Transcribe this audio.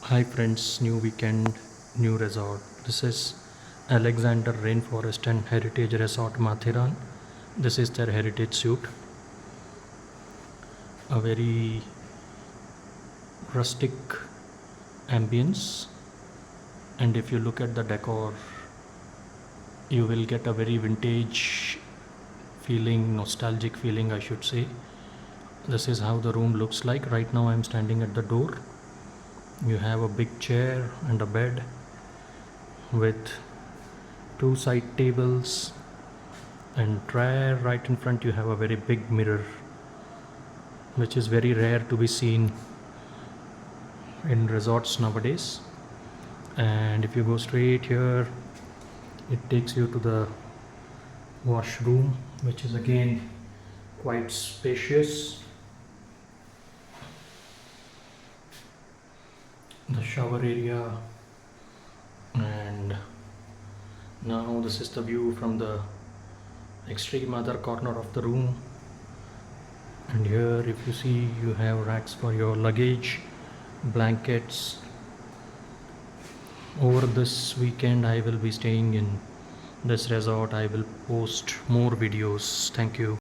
Hi friends, new weekend, new resort. This is Alexander Rainforest and Heritage Resort Matheran. This is their heritage suite. A very rustic ambience, and if you look at the decor, you will get a very vintage feeling, nostalgic feeling, I should say. This is how the room looks like. Right now, I'm standing at the door. You have a big chair and a bed with two side tables, and right in front you have a very big mirror, which is very rare to be seen in resorts nowadays. And if you go straight here, it takes you to the washroom, which is again quite spacious. The shower area, and now this is the view from the extreme other corner of the room. And here, if you see, you have racks for your luggage, blankets. Over this weekend, I will be staying in this resort. I will post more videos. Thank you.